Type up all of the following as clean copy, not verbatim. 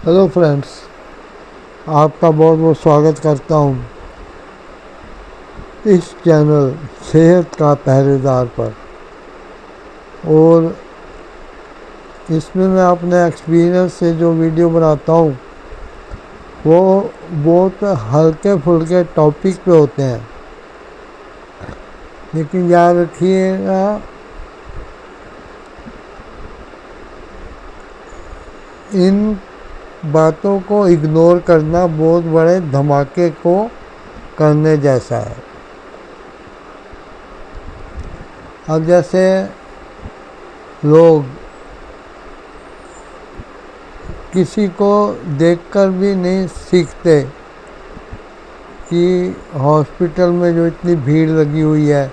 Hello friends, आपका बहुत बहुत स्वागत करता हूँ इस चैनल सेहत का पहरेदार पर। और इसमें मैं अपने एक्सपीरियंस से जो वीडियो बनाता हूँ वो बहुत हल्के फुल्के टॉपिक पे होते हैं, लेकिन याद रखिएगा इन बातों को इग्नोर करना बहुत बड़े धमाके को करने जैसा है। अब जैसे लोग किसी को देखकर भी नहीं सीखते कि हॉस्पिटल में जो इतनी भीड़ लगी हुई है,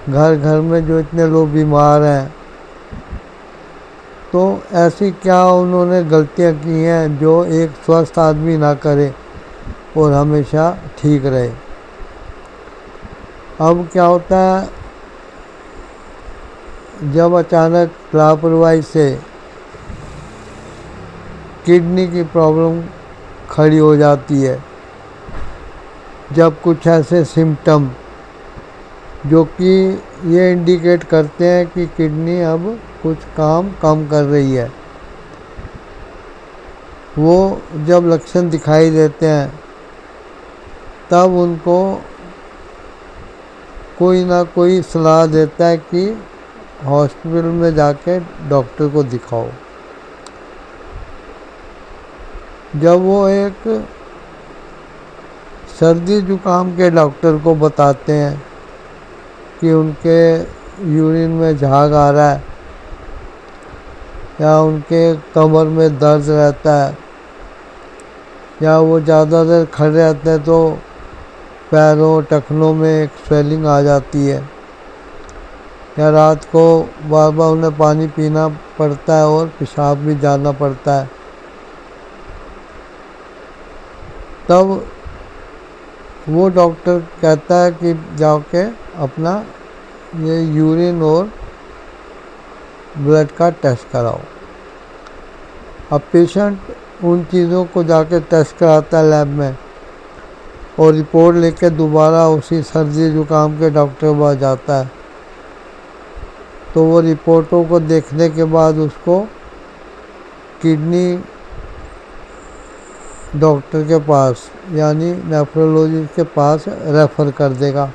घर घर में जो इतने लोग बीमार हैं, तो ऐसी क्या उन्होंने गलतियां की हैं जो एक स्वस्थ आदमी ना करे और हमेशा ठीक रहे। अब क्या होता है, जब अचानक लापरवाही से किडनी की प्रॉब्लम खड़ी हो जाती है, जब कुछ ऐसे सिम्टम जो कि ये इंडिकेट करते हैं कि किडनी अब कुछ काम कम कर रही है, वो जब लक्षण दिखाई देते हैं तब उनको कोई ना कोई सलाह देता है कि हॉस्पिटल में जाके डॉक्टर को दिखाओ। जब वो एक सर्दी जुकाम के डॉक्टर को बताते हैं कि उनके यूरिन में झाग आ रहा है या उनके कमर में दर्द रहता है या वो ज़्यादा देर खड़े रहते हैं तो पैरों टखनों में एक स्वेलिंग आ जाती है, या रात को बार बार उन्हें पानी पीना पड़ता है और पेशाब भी जाना पड़ता है, तब वो डॉक्टर कहता है कि जाके अपना ये यूरिन और ब्लड का टेस्ट कराओ। अब पेशेंट उन चीज़ों को जाके टेस्ट कराता है लैब में और रिपोर्ट लेके दोबारा उसी सर्दी जुकाम के डॉक्टर के पास जाता है। तो वो रिपोर्टों को देखने के बाद उसको किडनी डॉक्टर के पास यानी नेफ्रोलॉजिस्ट के पास रेफ़र कर देगा।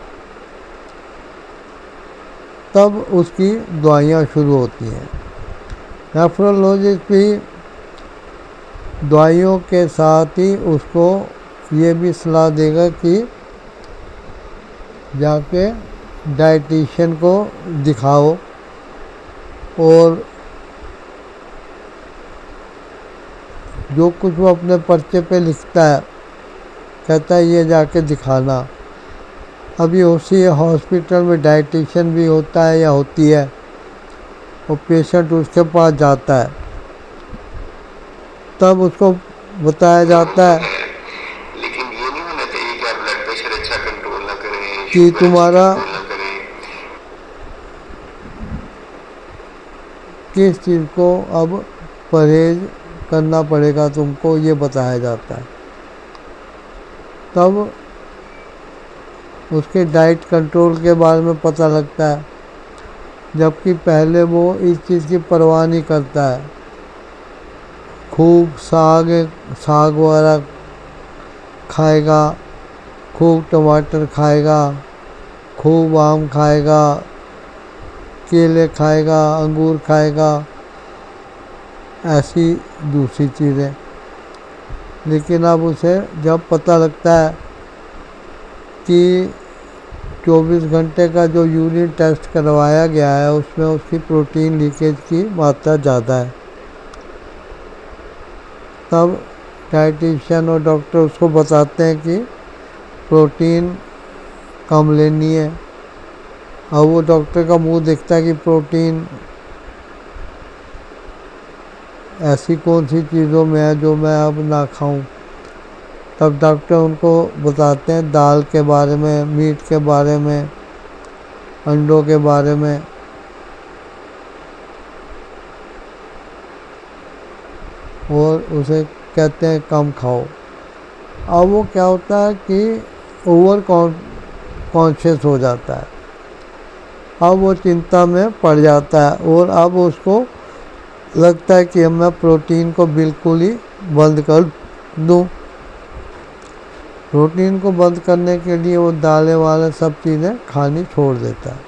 तब उसकी दवाइयाँ शुरू होती हैं। नेफ्रोलॉजिस्ट भी दवाइयों के साथ ही उसको ये भी सलाह देगा कि जाके डाइटिशियन को दिखाओ और जो कुछ वो अपने पर्चे पे लिखता है कहता है ये जाके दिखाना। अभी उसी हॉस्पिटल में डाइटिशियन भी होता है या होती है, और पेशेंट उसके पास जाता है तब उसको बताया जाता है लेकिन ये नहीं होना चाहिए कि आप ब्लड प्रेशर अच्छा कंट्रोल ना करें, कि शुगर तुम्हारा कंट्रोल ना करें। किस चीज़ को अब परहेज करना पड़ेगा तुमको, ये बताया जाता है। तब उसके डाइट कंट्रोल के बारे में पता लगता है, जबकि पहले वो इस चीज़ की परवाह नहीं करता है। खूब साग वगैरह खाएगा, खूब टमाटर खाएगा, खूब आम खाएगा, केले खाएगा, अंगूर खाएगा, ऐसी दूसरी चीज़ें। लेकिन अब उसे जब पता लगता है कि 24 घंटे का जो यूरिन टेस्ट करवाया गया है उसमें उसकी प्रोटीन लीकेज की मात्रा ज़्यादा है, तब डाइटिशियन और डॉक्टर उसको बताते हैं कि प्रोटीन कम लेनी है। अब वो डॉक्टर का मुंह देखता है कि प्रोटीन ऐसी कौन सी चीज़ों में है जो मैं अब ना खाऊं। तब डॉक्टर उनको बताते हैं दाल के बारे में, मीट के बारे में, अंडों के बारे में। और उसे कहते हैं कम खाओ। अब वो क्या होता है कि ओवर कॉन्शियस हो जाता है, अब वो चिंता में पड़ जाता है और अब उसको लगता है कि अब मैं प्रोटीन को बिल्कुल ही बंद कर दूं। प्रोटीन को बंद करने के लिए वो दालें वाले सब चीज़ें खानी छोड़ देता है।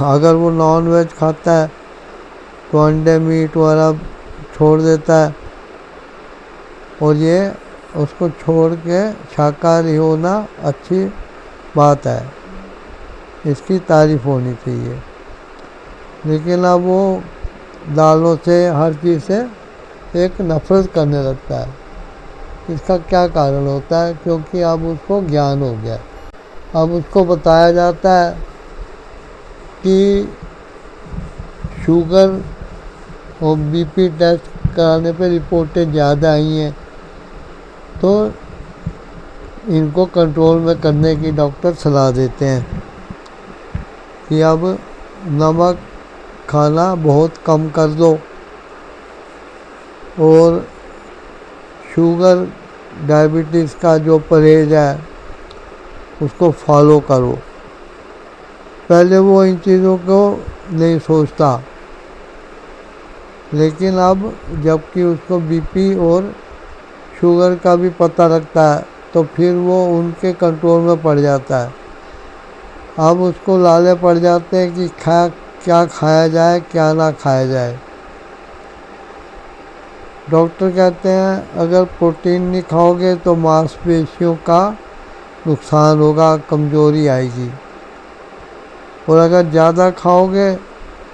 अगर वो नॉन वेज खाता है तो अंडे मीट वगैरह छोड़ देता है, और ये उसको छोड़ के शाकाहारी होना अच्छी बात है, इसकी तारीफ होनी चाहिए। लेकिन अब वो दालों से हर चीज़ से एक नफरत करने लगता है। इसका क्या कारण होता है? क्योंकि अब उसको ज्ञान हो गया, अब उसको बताया जाता है कि शुगर और बीपी टेस्ट कराने पे रिपोर्टें ज़्यादा आई हैं, तो इनको कंट्रोल में करने की डॉक्टर सलाह देते हैं कि अब नमक खाना बहुत कम कर दो और शुगर डायबिटीज़ का जो परहेज है उसको फॉलो करो। पहले वो इन चीज़ों को नहीं सोचता, लेकिन अब जबकि उसको बीपी और शुगर का भी पता लगता है तो फिर वो उनके कंट्रोल में पड़ जाता है। अब उसको लाले पड़ जाते हैं कि क्या खाया जाए क्या ना खाया जाए। डॉक्टर कहते हैं अगर प्रोटीन नहीं खाओगे तो मांसपेशियों का नुकसान होगा, कमज़ोरी आएगी, और अगर ज़्यादा खाओगे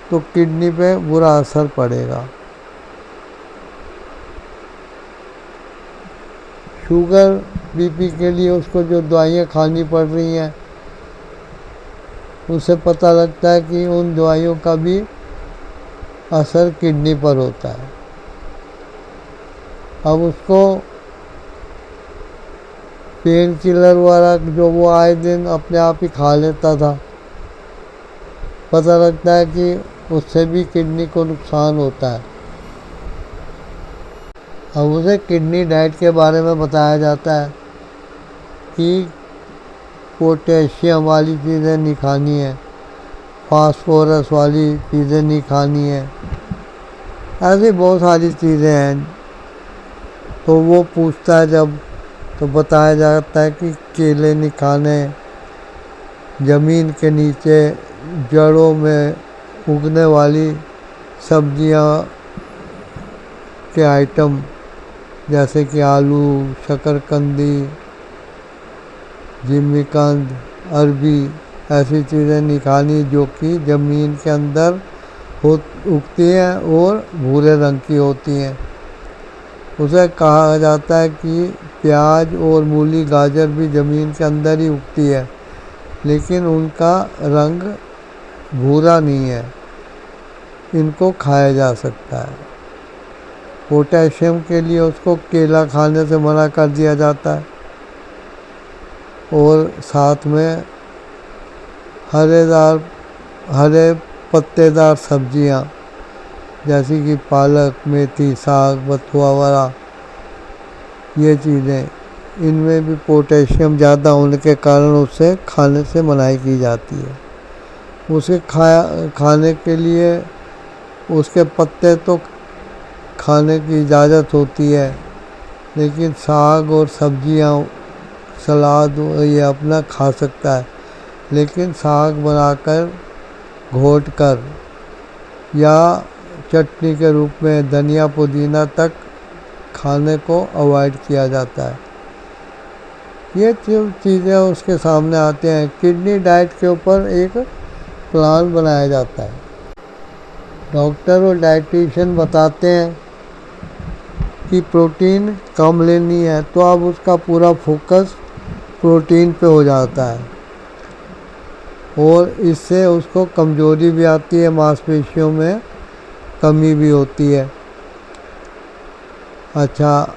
तो किडनी पे बुरा असर पड़ेगा। शुगर बीपी के लिए उसको जो दवाइयाँ खानी पड़ रही हैं उसे पता लगता है कि उन दवाइयों का भी असर किडनी पर होता है। अब उसको पेन किलर वगैरह जो वो आए दिन अपने आप ही खा लेता था, पता लगता है कि उससे भी किडनी को नुकसान होता है। अब उसे किडनी डाइट के बारे में बताया जाता है कि पोटेशियम वाली चीज़ें नहीं खानी है, फास्फोरस वाली चीज़ें नहीं खानी है, ऐसी बहुत सारी चीज़ें हैं। तो वो पूछता है जब, तो बताया जाता है कि केले नहीं खाने, ज़मीन के नीचे जड़ों में उगने वाली सब्जियां के आइटम जैसे कि आलू, शकरकंदी, जिमीकंद, अरबी, ऐसी चीज़ें नहीं खानी जो कि ज़मीन के अंदर उगती हैं और भूरे रंग की होती हैं। उसे कहा जाता है कि प्याज और मूली गाजर भी ज़मीन के अंदर ही उगती है, लेकिन उनका रंग भूरा नहीं है, इनको खाया जा सकता है। पोटेशियम के लिए उसको केला खाने से मना कर दिया जाता है, और साथ में हरे पत्तेदार सब्जियां जैसे कि पालक, मेथी, साग, बथुआ वगैरह, ये चीज़ें, इनमें भी पोटेशियम ज़्यादा होने के कारण उसे खाने से मनाही की जाती है। उसे खाने के लिए उसके पत्ते तो खाने की इजाज़त होती है, लेकिन साग और सब्जियां, सलाद ये अपना खा सकता है, लेकिन साग बनाकर घोट कर या चटनी के रूप में धनिया पुदीना तक खाने को अवॉइड किया जाता है। ये चीज़ें उसके सामने आते हैं। किडनी डाइट के ऊपर एक प्लान बनाया जाता है। डॉक्टर और डाइटिशियन बताते हैं कि प्रोटीन कम लेनी है, तो अब उसका पूरा फोकस प्रोटीन पे हो जाता है, और इससे उसको कमज़ोरी भी आती है, मांसपेशियों में कमी भी होती है। अच्छा,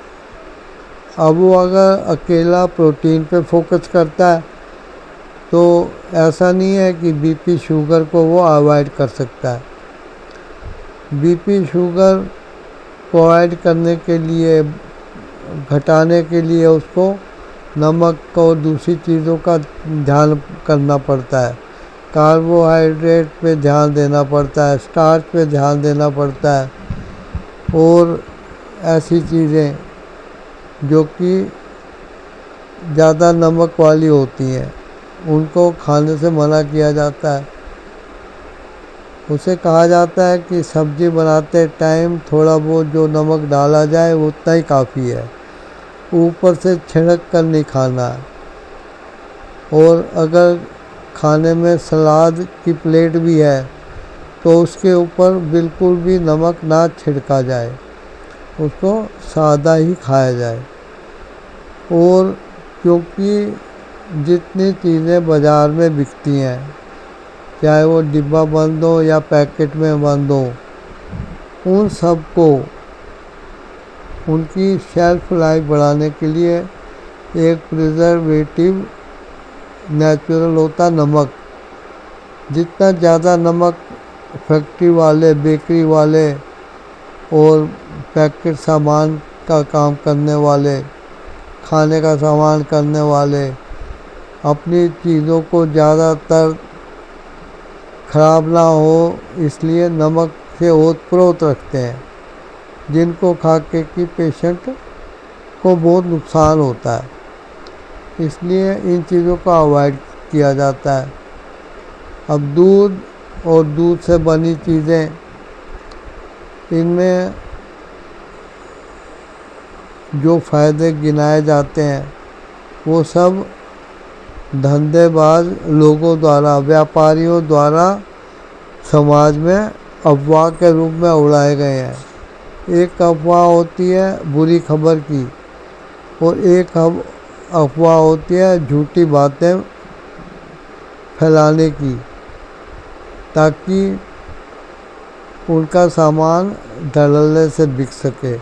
अब वो अगर अकेला प्रोटीन पे फोकस करता है तो ऐसा नहीं है कि बीपी शुगर को वो अवॉइड कर सकता है। बीपी शुगर को अवॉइड करने के लिए, घटाने के लिए उसको नमक और दूसरी चीज़ों का ध्यान करना पड़ता है। कार्बोहाइड्रेट पे ध्यान देना पड़ता है, स्टार्च पे ध्यान देना पड़ता है, और ऐसी चीज़ें जो कि ज़्यादा नमक वाली होती हैं उनको खाने से मना किया जाता है। उसे कहा जाता है कि सब्ज़ी बनाते टाइम थोड़ा बहुत जो नमक डाला जाए वो उतना ही काफ़ी है, ऊपर से छिड़क कर नहीं खाना है। और अगर खाने में सलाद की प्लेट भी है तो उसके ऊपर बिल्कुल भी नमक ना छिड़का जाए, उसको सादा ही खाया जाए। और क्योंकि जितनी चीज़ें बाज़ार में बिकती हैं, चाहे वो डिब्बा बंद हो या पैकेट में बंद हो, उन सब को उनकी शेल्फ लाइफ बढ़ाने के लिए एक प्रिजर्वेटिव नेचुरल होता नमक। जितना ज़्यादा नमक फैक्ट्री वाले, बेकरी वाले और पैकेट सामान का काम करने वाले, खाने का सामान करने वाले अपनी चीज़ों को ज़्यादातर ख़राब ना हो इसलिए नमक से ओत-प्रोत रखते हैं, जिनको खा के कि पेशेंट को बहुत नुकसान होता है। इसलिए इन चीज़ों का अवॉइड किया जाता है। अब दूध और दूध से बनी चीज़ें, इनमें जो फ़ायदे गिनाए जाते हैं वो सब धंधेबाज लोगों द्वारा, व्यापारियों द्वारा समाज में अफवाह के रूप में उड़ाए गए हैं। एक अफवाह होती है बुरी खबर की और एक अफवाह होती है झूठी बातें फैलाने की, ताकि उनका सामान धड़ल्ले से बिक सके।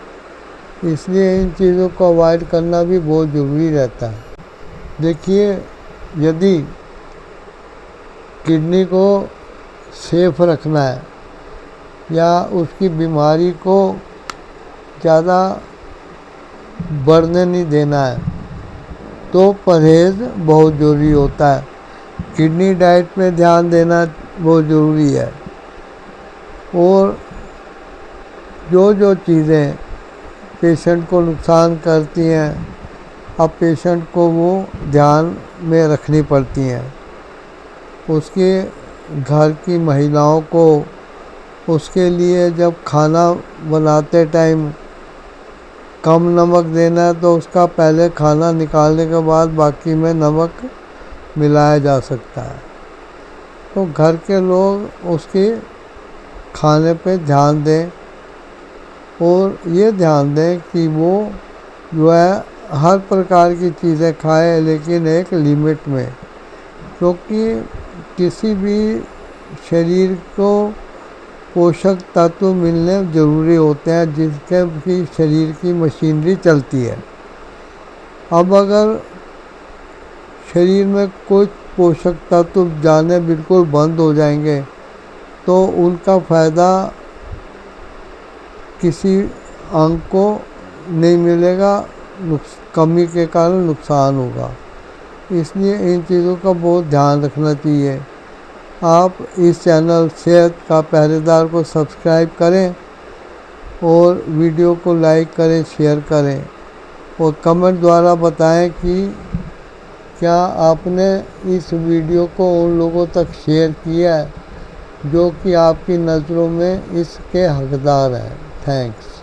इसलिए इन चीज़ों को अवॉइड करना भी बहुत ज़रूरी रहता है। देखिए, यदि किडनी को सेफ रखना है या उसकी बीमारी को ज़्यादा बढ़ने नहीं देना है तो परहेज़ बहुत ज़रूरी होता है। किडनी डाइट में ध्यान देना बहुत ज़रूरी है। और जो जो चीज़ें पेशेंट को नुकसान करती हैं, अब पेशेंट को वो ध्यान में रखनी पड़ती हैं। उसके घर की महिलाओं को उसके लिए जब खाना बनाते टाइम कम नमक देना है तो उसका पहले खाना निकालने के बाद बाकी में नमक मिलाया जा सकता है। तो घर के लोग उसके खाने पे ध्यान दें और ये ध्यान दें कि वो जो है हर प्रकार की चीज़ें खाए, लेकिन एक लिमिट में, क्योंकि किसी भी शरीर को पोषक तत्व मिलने ज़रूरी होते हैं जिसके भी शरीर की मशीनरी चलती है। अब अगर शरीर में कुछ पोषक तत्व जाने बिल्कुल बंद हो जाएंगे तो उनका फ़ायदा किसी अंग को नहीं मिलेगा, कमी के कारण नुकसान होगा। इसलिए इन चीज़ों का बहुत ध्यान रखना चाहिए। आप इस चैनल सेहत का पहरेदार को सब्सक्राइब करें और वीडियो को लाइक करें, शेयर करें और कमेंट द्वारा बताएं कि क्या आपने इस वीडियो को उन लोगों तक शेयर किया है जो कि आपकी नज़रों में इसके हकदार हैं। थैंक्स।